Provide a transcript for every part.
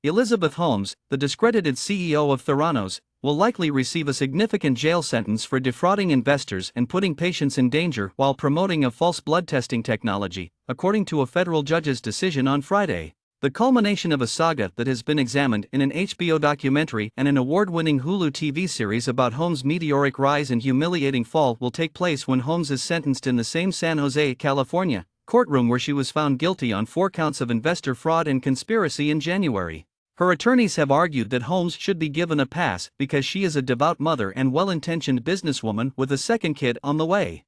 Elizabeth Holmes, the discredited CEO of Theranos, will likely receive a significant jail sentence for defrauding investors and putting patients in danger while promoting a false blood testing technology, according to a federal judge's decision on Friday. The culmination of a saga that has been examined in an HBO documentary and an award-winning Hulu TV series about Holmes' meteoric rise and humiliating fall will take place when Holmes is sentenced in the same San Jose, California, courtroom where she was found guilty on 4 counts of investor fraud and conspiracy in January. Her attorneys have argued that Holmes should be given a pass because she is a devout mother and well-intentioned businesswoman with a second kid on the way.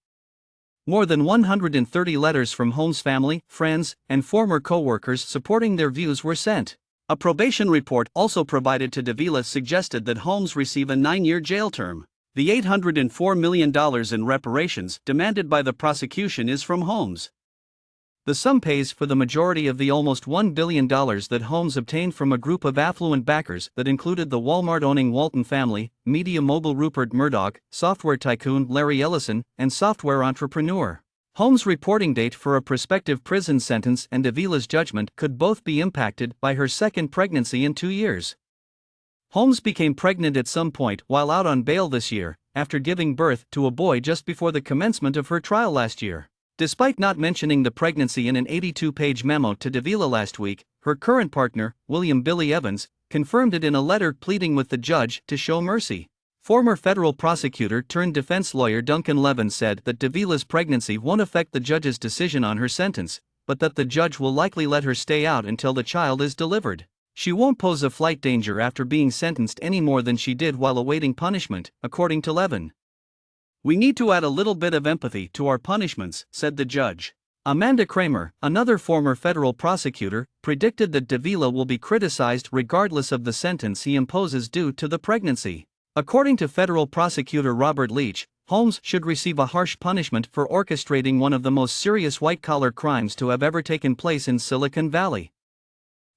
More than 130 letters from Holmes' family, friends, and former coworkers supporting their views were sent. A probation report also provided to Davila suggested that Holmes receive a 9-year jail term. The $804 million in reparations demanded by the prosecution is from Holmes. The sum pays for the majority of the almost $1 billion that Holmes obtained from a group of affluent backers that included the Walmart-owning Walton family, media mogul Rupert Murdoch, software tycoon Larry Ellison, and software entrepreneur. Holmes' reporting date for a prospective prison sentence and Davila's judgment could both be impacted by her second pregnancy in 2 years. Holmes became pregnant at some point while out on bail this year, after giving birth to a boy just before the commencement of her trial last year. Despite not mentioning the pregnancy in an 82-page memo to Davila last week, her current partner, William Billy Evans, confirmed it in a letter pleading with the judge to show mercy. Former federal prosecutor turned defense lawyer Duncan Levin said that Davila's pregnancy won't affect the judge's decision on her sentence, but that the judge will likely let her stay out until the child is delivered. She won't pose a flight danger after being sentenced any more than she did while awaiting punishment, according to Levin. "We need to add a little bit of empathy to our punishments," said the judge. Amanda Kramer, another former federal prosecutor, predicted that Davila will be criticized regardless of the sentence he imposes due to the pregnancy. According to federal prosecutor Robert Leach, Holmes should receive a harsh punishment for orchestrating one of the most serious white-collar crimes to have ever taken place in Silicon Valley.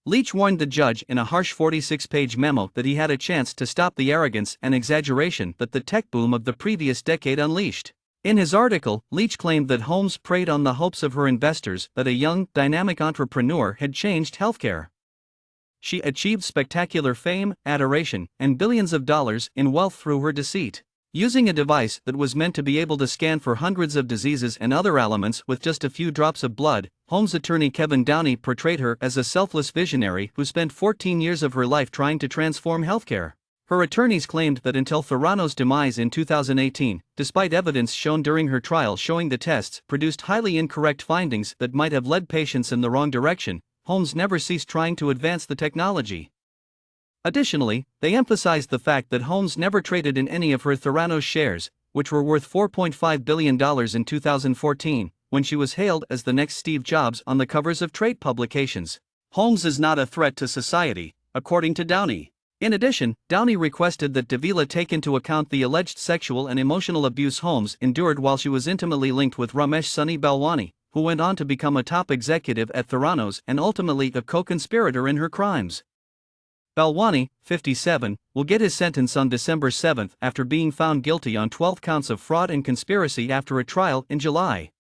Leach warned the judge in a harsh 46-page memo that he had a chance to stop the arrogance and exaggeration that the tech boom of the previous decade unleashed. In his article, Leach claimed that Holmes preyed on the hopes of her investors that a young, dynamic entrepreneur had changed healthcare. She achieved spectacular fame, adoration, and billions of dollars in wealth through her deceit. Using a device that was meant to be able to scan for hundreds of diseases and other ailments with just a few drops of blood, Holmes' attorney Kevin Downey portrayed her as a selfless visionary who spent 14 years of her life trying to transform healthcare. Her attorneys claimed that until Theranos' demise in 2018, despite evidence shown during her trial showing the tests produced highly incorrect findings that might have led patients in the wrong direction, Holmes never ceased trying to advance the technology. Additionally, they emphasized the fact that Holmes never traded in any of her Theranos shares, which were worth $4.5 billion in 2014, when she was hailed as the next Steve Jobs on the covers of trade publications. Holmes is not a threat to society, according to Downey. In addition, Downey requested that Davila take into account the alleged sexual and emotional abuse Holmes endured while she was intimately linked with Ramesh Sunny Balwani, who went on to become a top executive at Theranos and ultimately a co-conspirator in her crimes. Balwani, 57, will get his sentence on December 7 after being found guilty on 12 counts of fraud and conspiracy after a trial in July.